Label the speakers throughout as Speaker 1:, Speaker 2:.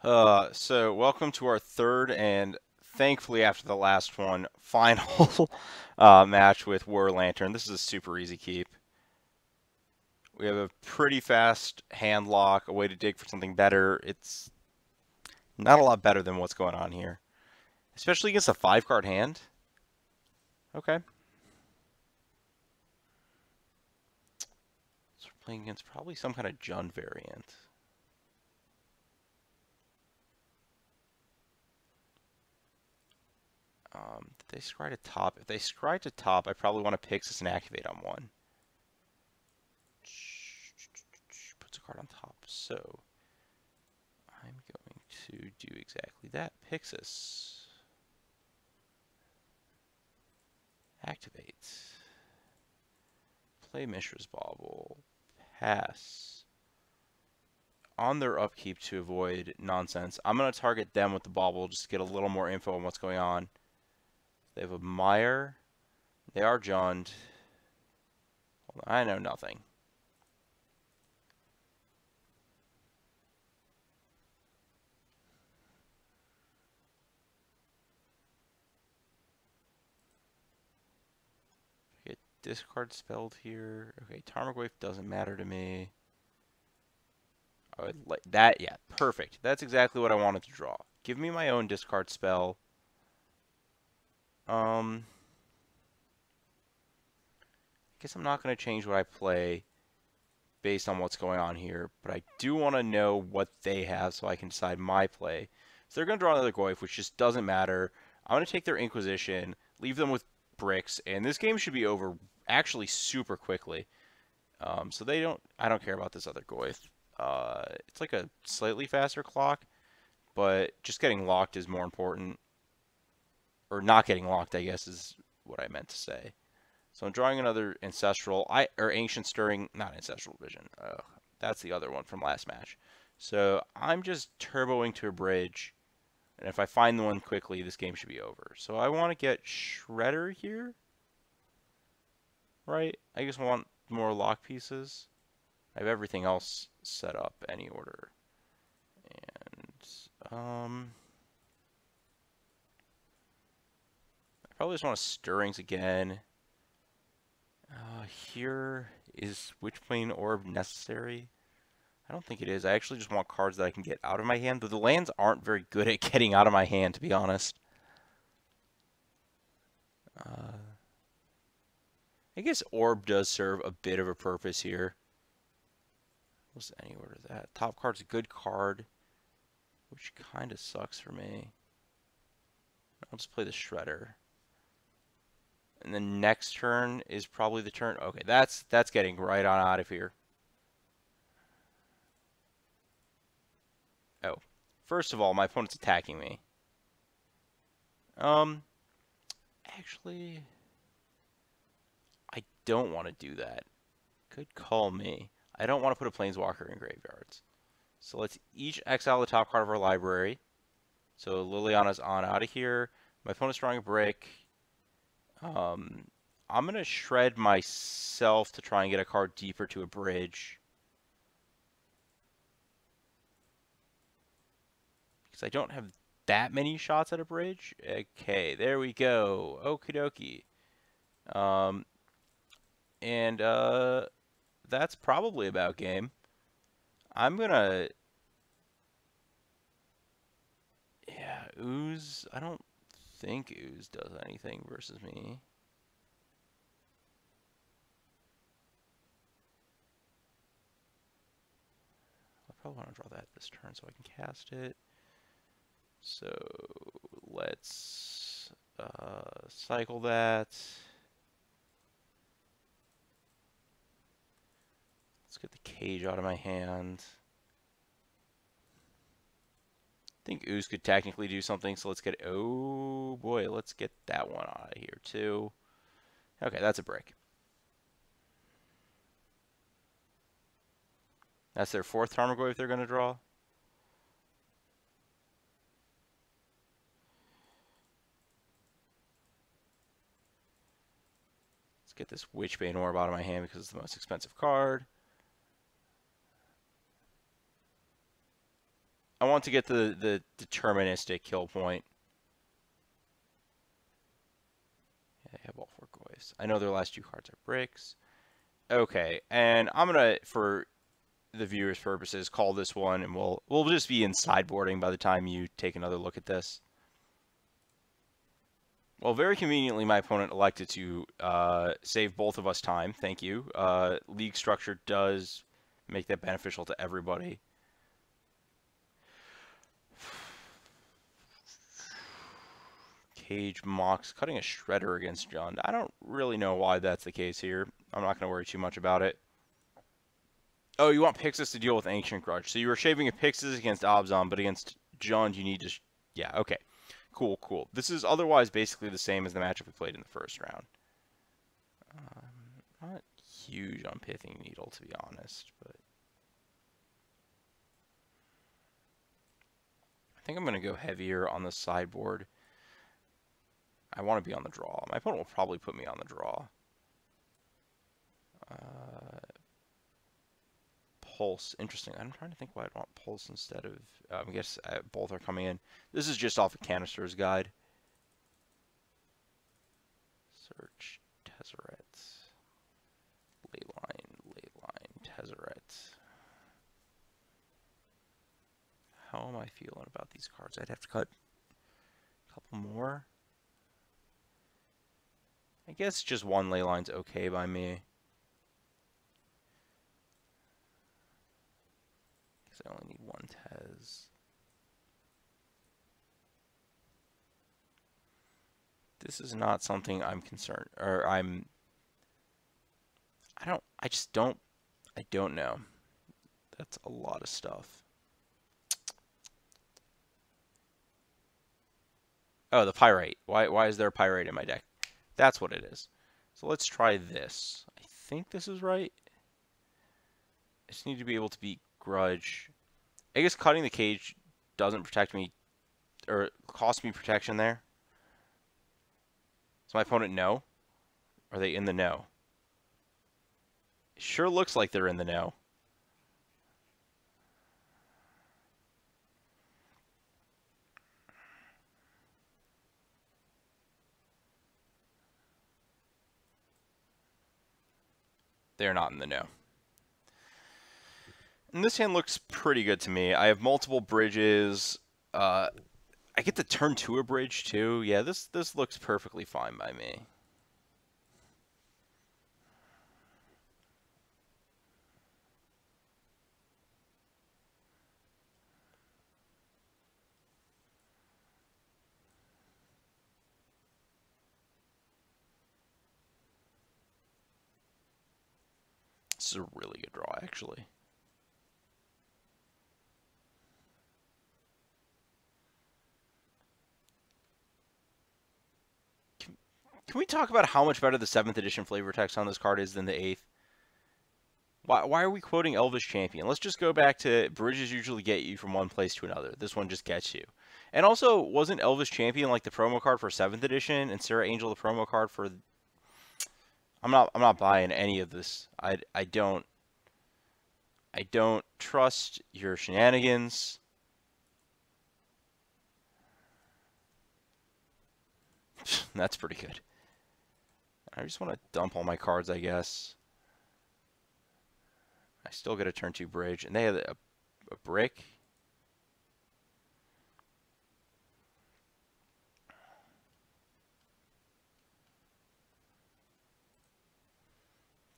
Speaker 1: So welcome to our third and thankfully after the last one, final match with War Lantern. This is a super easy keep. We have a pretty fast hand lock, a way to dig for something better. It's not a lot better than what's going on here, especially against a 5 card hand. Okay. So we're playing against probably some kind of Jund variant. Did they scry to top? If they scry to top, I probably want to Pixis and activate on one. Puts a card on top. So I'm going to do exactly that. Pixis. Activate. Play Mishra's Bauble. Pass. On their upkeep to avoid nonsense, I'm going to target them with the Bauble just to get a little more info on what's going on. They have a Mire. They are Jund. I know nothing. Get discard spelled here. Okay, Tarmogoyf doesn't matter to me. I would like that. Yeah, perfect. That's exactly what I wanted to draw. Give me my own discard spell. I guess I'm not going to change what I play based on what's going on here, but I do want to know what they have so I can decide my play. So they're going to draw another Goyf, which just doesn't matter. I'm going to take their Inquisition, leave them with bricks, and this game should be over actually super quickly. So I don't care about this other Goyf. It's like a slightly faster clock, but just getting locked is more important. Or not getting locked, I guess, is what I meant to say. So I'm drawing another Ancestral, or Ancient Stirring, not Ancestral Vision. That's the other one from last match. So I'm just turboing to a bridge, and if I find the one quickly, this game should be over. So I want to get Shredder here, right? I just want more lock pieces. I have everything else set up any order. And, I probably just want Stirrings again. Here is Witchbane Orb necessary? I don't think it is. I actually just want cards that I can get out of my hand, though the lands aren't very good at getting out of my hand, to be honest. I guess Orb does serve a bit of a purpose here. What's any order of that? Top card's a good card, which kind of sucks for me. I'll just play the Shredder. And then next turn is probably the turn. Okay, that's getting right on out of here. Oh, first of all, my opponent's attacking me. Actually, I don't want to do that. Good call me. I don't want to put a Planeswalker in graveyards. So let's each exile the top card of our library. So Liliana's on out of here. My opponent's drawing a brick. I'm going to shred myself to try and get a card deeper to a bridge. Because I don't have that many shots at a bridge. Okay, there we go. Okie dokie. And that's probably about game. I'm gonna, yeah, Ooze. I don't think Ooze does anything versus me. I probably want to draw that this turn so I can cast it. So let's cycle that. Let's get the cage out of my hand. I think Ooze could technically do something, so let's get, oh boy, let's get that one out of here too. Okay, that's a brick. That's their fourth Tarmogoyf they're going to draw. Let's get this Witchbane Orb out of my hand because it's the most expensive card. I want to get the deterministic kill point. Yeah, they have all 4 Goys. I know their last 2 cards are bricks. Okay, and I'm gonna, for the viewers' purposes, call this one, and we'll just be in sideboarding by the time you take another look at this. Well, very conveniently, my opponent elected to save both of us time. Thank you. League structure does make that beneficial to everybody. Cage Mox cutting a Shredder against Jund. I don't really know why that's the case here. I'm not going to worry too much about it. Oh, you want Pixis to deal with Ancient Grudge. So you were shaving a Pixis against Abzan, but against Jund you need to... yeah, okay. Cool, cool. This is otherwise basically the same as the matchup we played in the first round. Not huge on Pithing Needle, to be honest, but... I think I'm going to go heavier on the sideboard. I want to be on the draw. My opponent will probably put me on the draw. Pulse. Interesting. I'm trying to think why I'd want Pulse instead of... I guess both are coming in. This is just off a Canister's Guide. Search. Tezzeret. Leyline. Tezzeret. How am I feeling about these cards? I'd have to cut a couple more. I guess just one Leyline's okay by me. Because I only need one Tez. This is not something I'm concerned, or I don't know. That's a lot of stuff. Oh, the Pyrite. Why is there a Pyrite in my deck? That's what it is. So let's try this. I think this is right. I just need to be able to beat Grudge. I guess cutting the cage doesn't protect me, or cost me protection there. Does my opponent know? Are they in the know? It sure looks like they're in the know. They're not in the know. And this hand looks pretty good to me. I have multiple bridges. I get to turn 2 a bridge too. Yeah, this looks perfectly fine by me. This is a really good draw, actually. Can we talk about how much better the 7th edition flavor text on this card is than the 8th? Why are we quoting Elvish Champion? Let's just go back to bridges usually get you from one place to another. This one just gets you. And also, wasn't Elvish Champion like the promo card for 7th edition and Sarah Angel the promo card for... I'm not buying any of this. I don't trust your shenanigans. That's pretty good. I just want to dump all my cards, I guess. I still get a turn 2 bridge, and they have a brick.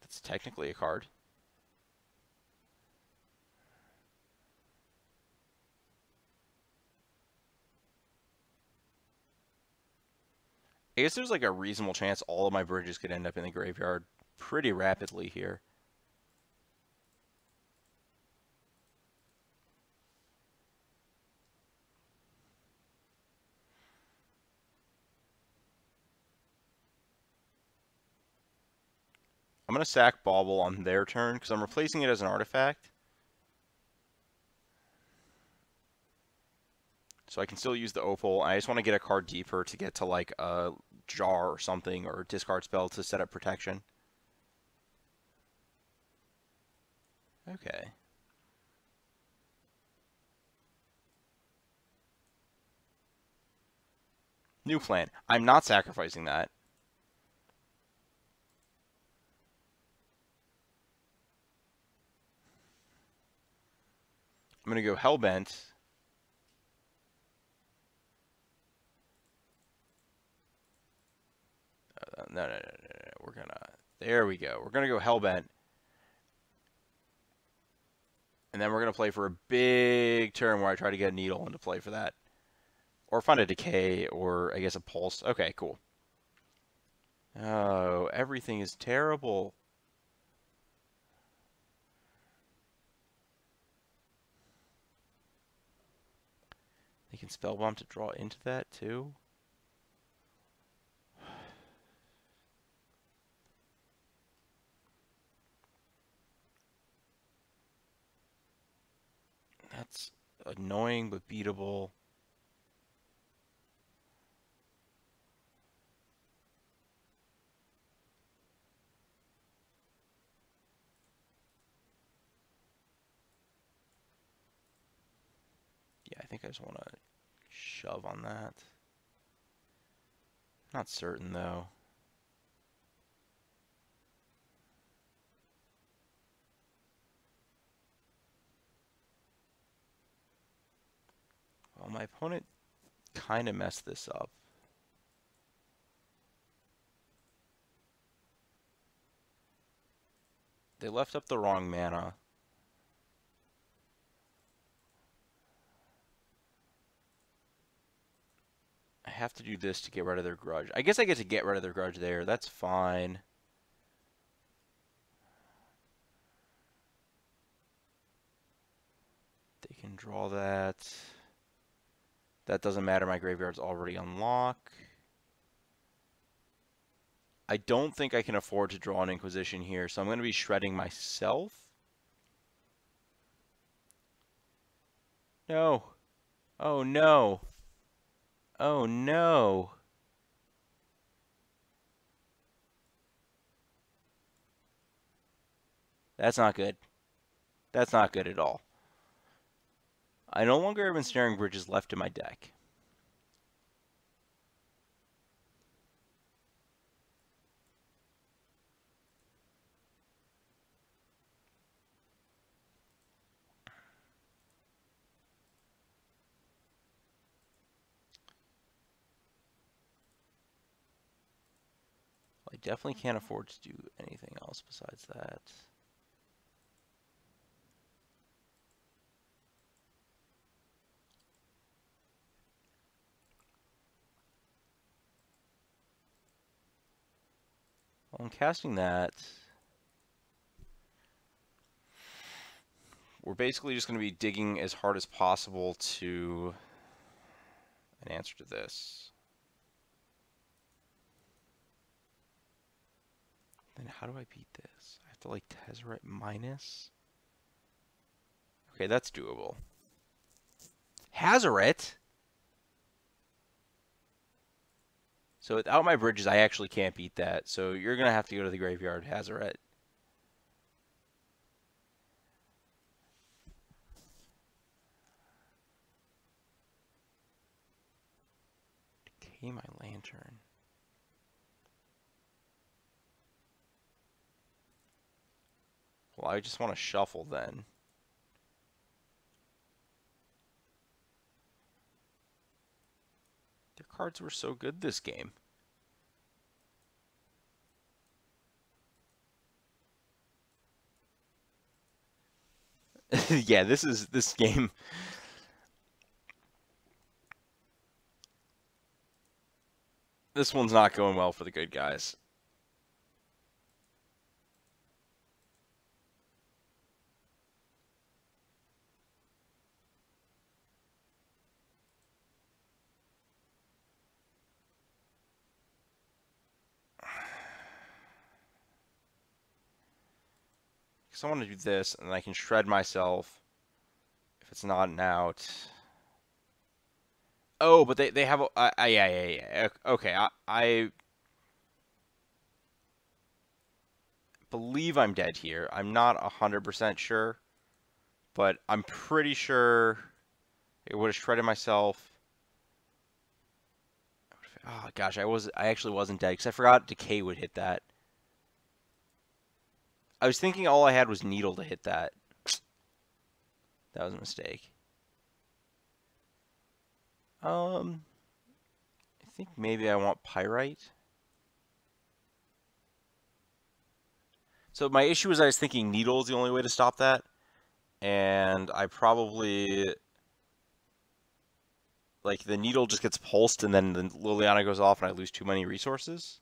Speaker 1: That's technically a card. I guess there's like a reasonable chance all of my bridges could end up in the graveyard pretty rapidly here. I'm going to sack Bauble on their turn because I'm replacing it as an artifact. So I can still use the Opal. I just want to get a card deeper to get to like a Jar or something, or discard spell to set up protection. Okay. New plan. I'm not sacrificing that. I'm going to go Hellbent. No. We're going to... There we go. We're going to go Hellbent. And then we're going to play for a big turn where I try to get a Needle into play for that. Or find a Decay, or I guess a Pulse. Okay, cool. Oh, everything is terrible. They can Spellbomb to draw into that, too? That's annoying, but beatable. Yeah, I think I just want to shove on that. Not certain, though. Well, my opponent kind of messed this up. They left up the wrong mana. I have to do this to get rid of their grudge. I guess I get to get rid of their grudge there. That's fine. They can draw that. That doesn't matter. My graveyard's already on lock. I don't think I can afford to draw an Inquisition here, so I'm going to be shredding myself. No. Oh, no. Oh, no. That's not good. That's not good at all. I no longer have Ensnaring Bridges left in my deck. I definitely can't afford to do anything else besides that. Well, I'm casting that. We're basically just going to be digging as hard as possible to an answer to this. Then how do I beat this? I have to like Tezzeret minus? Okay, that's doable. Hazoret? So without my bridges, I actually can't beat that. So you're going to have to go to the graveyard, Hazoret. Decay my Lantern. Well, I just want to shuffle then. Their cards were so good this game. Yeah, this game. This one's not going well for the good guys. Because I want to do this, and I can shred myself if it's not an out. Oh, but they have a... yeah. Okay, I believe I'm dead here. I'm not 100% sure, but I'm pretty sure it would have shredded myself. I would have Oh gosh, I actually wasn't dead because I forgot Decay would hit that. I was thinking all I had was Needle to hit that. That was a mistake. I think maybe I want Pyrite. So my issue was I was thinking Needle is the only way to stop that, and I probably like the Needle just gets pulsed and then the Liliana goes off and I lose too many resources.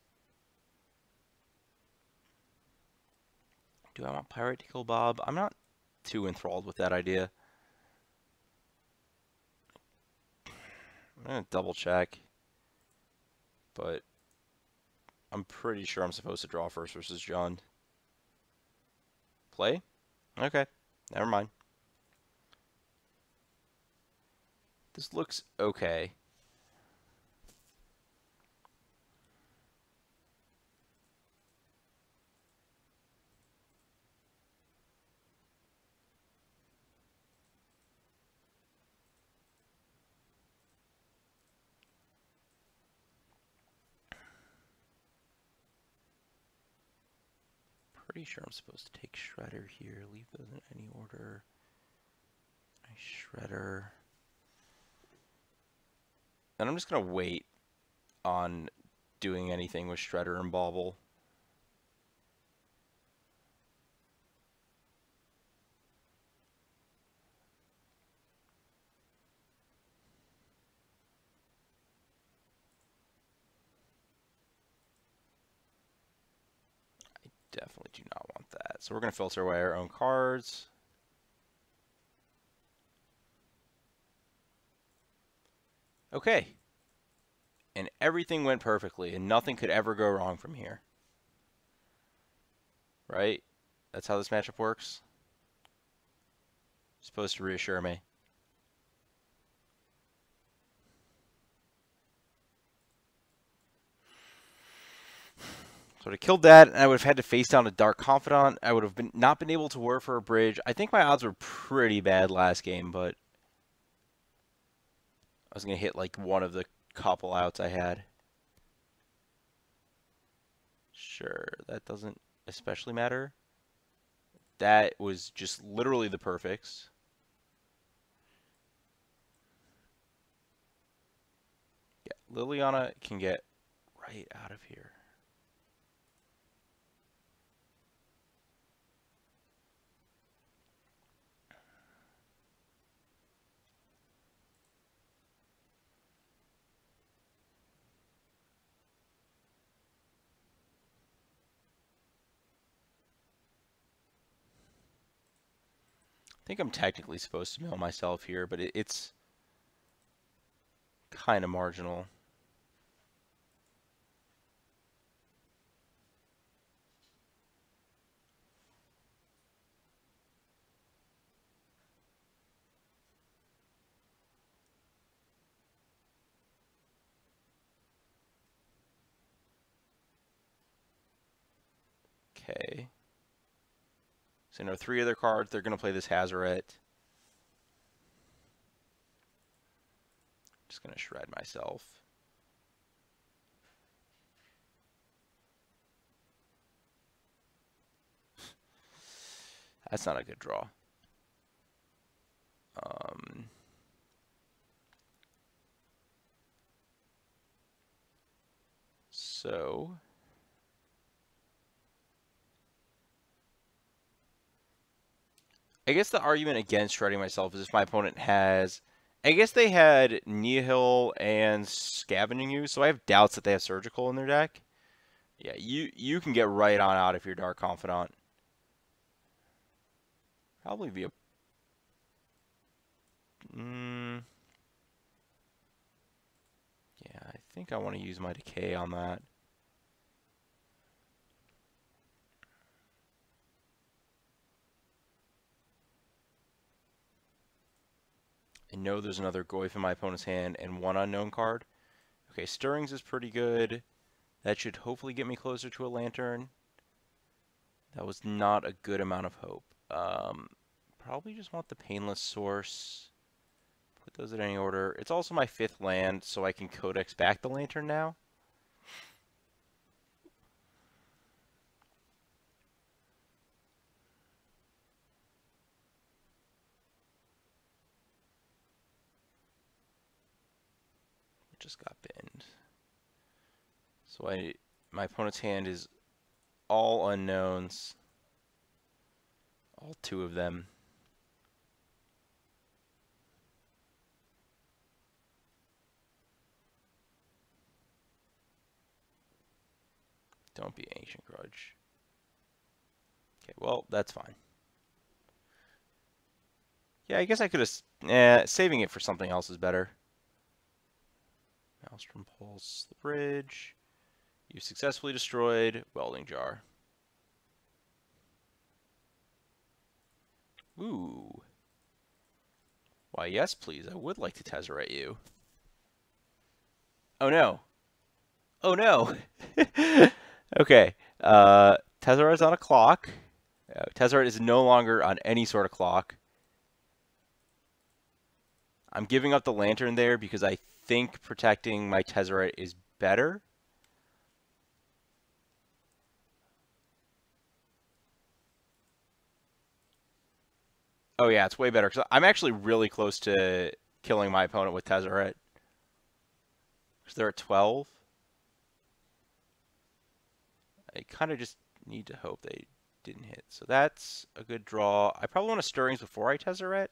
Speaker 1: Do I want Pyrite to kill Bob? I'm not too enthralled with that idea. I'm gonna double check, but I'm pretty sure I'm supposed to draw first versus John. Play? Okay, never mind. This looks okay. Pretty sure I'm supposed to take Shredder here. Leave those in any order. Shredder. And I'm just going to wait on doing anything with Shredder and Bauble. I definitely do not want that. So we're going to filter away our own cards. Okay. And everything went perfectly, and nothing could ever go wrong from here. Right? That's how this matchup works? Supposed to reassure me. So I killed that, and I would have had to face down a Dark Confidant. I would have not been able to work for a bridge. I think my odds were pretty bad last game, but I was going to hit like one of the couple outs I had. Sure, that doesn't especially matter. That was just literally the perfects. Yeah, Liliana can get right out of here. I think I'm technically supposed to mill myself here, but it's kind of marginal. Okay. So no 3 other cards. They're going to play this Hazoret. Just going to shred myself. That's not a good draw. So I guess the argument against shredding myself is if my opponent has, I guess they had Nihil and Scavenging Ooze, so I have doubts that they have Surgical in their deck. Yeah, you can get right on out of your Dark Confidant. Probably via... yeah, I think I want to use my Decay on that. I know there's another Goyf in my opponent's hand and one unknown card. Okay, Stirrings is pretty good. That should hopefully get me closer to a Lantern. That was not a good amount of hope. Probably just want the Painless Source. Put Does it any order. It's also my 5th land, so I can Codex back the Lantern now. It just got binned. So my opponent's hand is all unknowns. All 2 of them. Don't be Ancient Grudge. Okay, well, that's fine. Yeah, I guess I could have... saving it for something else is better. Maelstrom Pulse the bridge. You successfully destroyed Welding Jar. Ooh. Why, yes, please. I would like to Tezzeret you. Oh, no. Oh, no. Okay. Tezzeret is on a clock. Tezzeret is no longer on any sort of clock. I'm giving up the Lantern there because I think protecting my Tezzeret is better. Oh yeah, it's way better because I'm actually really close to killing my opponent with Tezzeret. Because they're at 12. I kind of just need to hope they didn't hit. So that's a good draw. I probably want to Stirrings before I Tezzeret.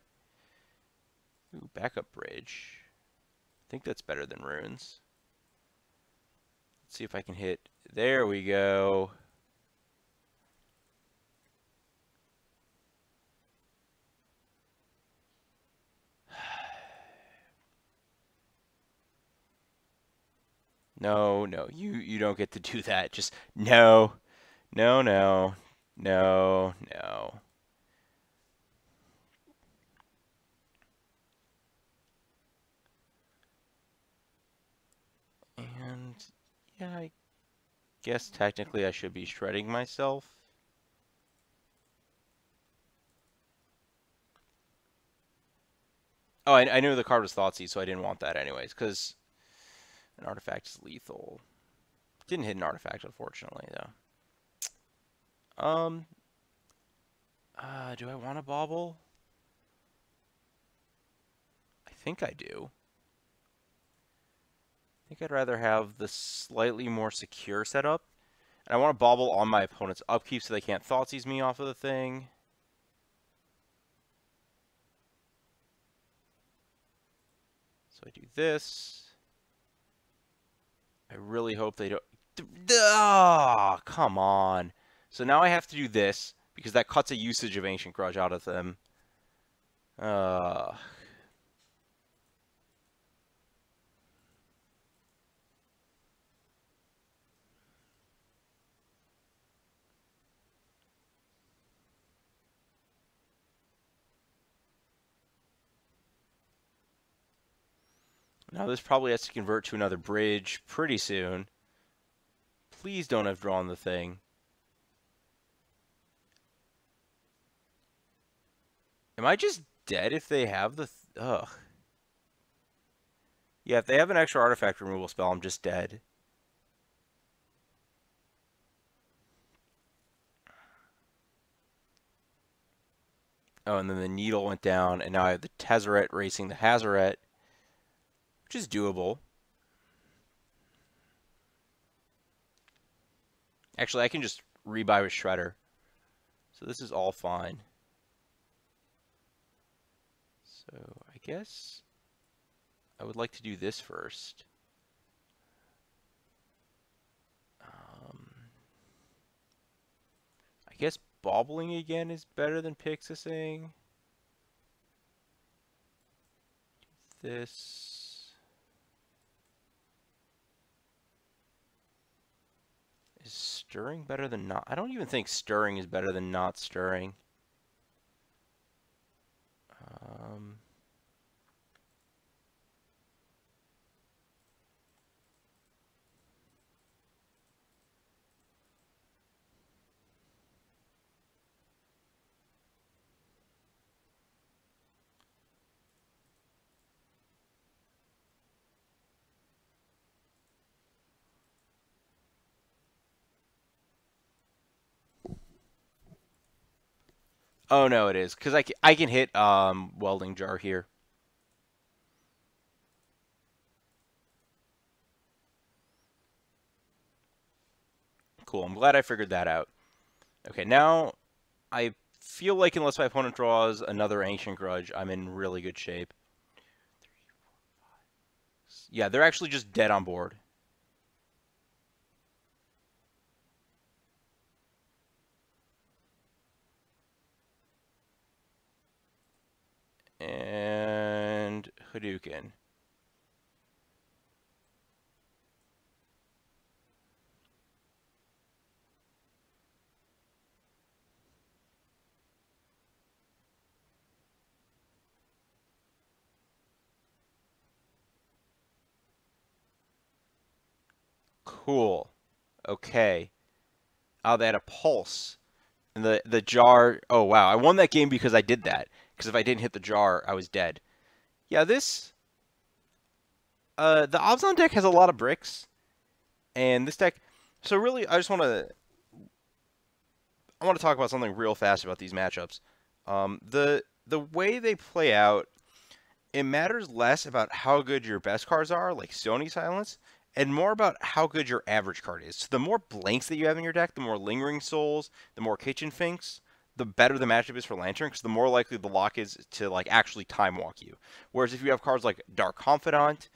Speaker 1: Ooh, backup bridge. I think that's better than runes. Let's see if I can hit. There we go. No, no, you don't get to do that. Just no, no, no, no, no. And yeah, I guess technically I should be shredding myself. Oh, I knew the card was Thoughtseize, so I didn't want that anyways, because an artifact is lethal. Didn't hit an artifact, unfortunately, though. Do I want to bauble? I think I do. I think I'd rather have the slightly more secure setup. And I want to bauble on my opponent's upkeep so they can't Thoughtseize me off of the thing. So I do this. I really hope they don't... Oh, come on. So now I have to do this, because that cuts a usage of Ancient Grudge out of them. Now this probably has to convert to another bridge pretty soon. Please don't have drawn the thing. Am I just dead if they have the... Ugh. Yeah, if they have an extra artifact removal spell, I'm just dead. Oh, and then the needle went down, and now I have the Tezzeret racing the Hazoret, which is doable. Actually, I can just rebuy with Shredder. So this is all fine. So I guess I would like to do this first. I guess bobbling again is better than Pixising. This is stirring better than not. I don't even think stirring is better than not stirring. Oh no, it is because I can hit welding jar here. Cool. I'm glad I figured that out. Okay, now I feel like unless my opponent draws another Ancient Grudge, I'm in really good shape. Yeah, they're actually just dead on board. And Hadouken. Cool. Okay. Oh, they had a pulse. And the jar. Oh wow, I won that game because I did that. Because if I didn't hit the jar, I was dead. Yeah, this the Obzon deck has a lot of bricks, and this deck. So really, I want to talk about something real fast about these matchups. The way they play out, it matters less about how good your best cards are, like Stony Silence, and more about how good your average card is. So the more blanks that you have in your deck, the more Lingering Souls, the more Kitchen Finks, the better the matchup is for Lantern, because the more likely the lock is to like actually time walk you. Whereas if you have cards like Dark Confidant,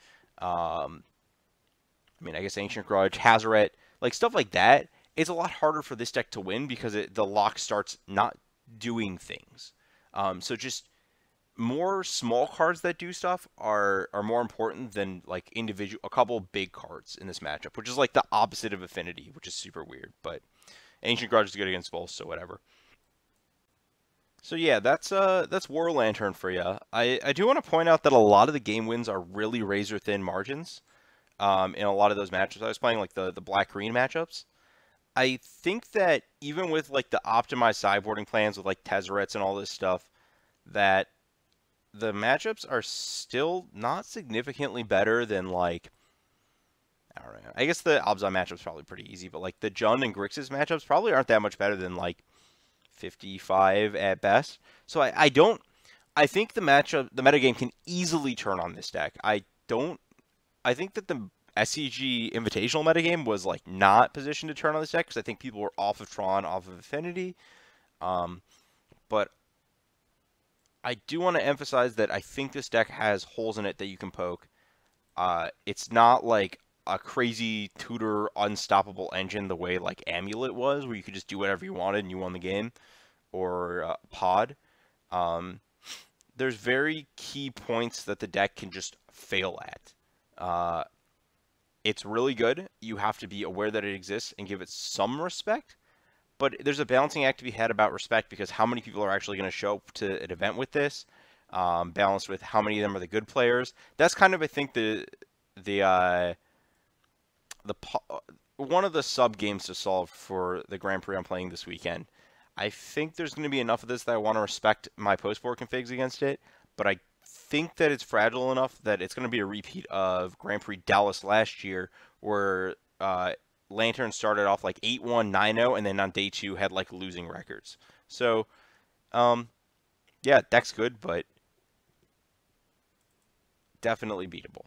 Speaker 1: I guess Ancient Grudge, Hazoret, like stuff like that, it's a lot harder for this deck to win because the lock starts not doing things. So just more small cards that do stuff are more important than like individual a couple big cards in this matchup, which is like the opposite of Affinity, which is super weird. But Ancient Grudge is good against both, so whatever. So yeah, that's War Lantern for you. I do want to point out that a lot of the game wins are really razor thin margins. In a lot of those matchups, I was playing like the black green matchups. I think that even with like the optimized sideboarding plans with like Tezzerets and all this stuff, that the matchups are still not significantly better than like I don't know. I guess the Abzan matchup's probably pretty easy, but like the Jund and Grixis matchups probably aren't that much better than like 55 at best. So I don't I think the metagame can easily turn on this deck. I think that the SCG Invitational metagame was like not positioned to turn on this deck because I think people were off of Tron, off of Affinity. Um, but I do want to emphasize that I think this deck has holes in it that you can poke. It's not like a crazy tutor unstoppable engine the way like Amulet was, where you could just do whatever you wanted and you won the game, or Pod. Um, there's very key points that the deck can just fail at. Uh, it's really good. You have to be aware that it exists and give it some respect. But there's a balancing act to be had about respect because how many people are actually going to show up to an event with this, balanced with how many of them are the good players. That's kind of I think the the one of the sub games to solve for the Grand Prix I'm playing this weekend. I think there's going to be enough of this that I want to respect my post board configs against it, but I think that it's fragile enough that it's going to be a repeat of Grand Prix Dallas last year, where Lantern started off like 8-1, 9-0, and then on day two had like losing records. So, yeah, deck's good, but definitely beatable.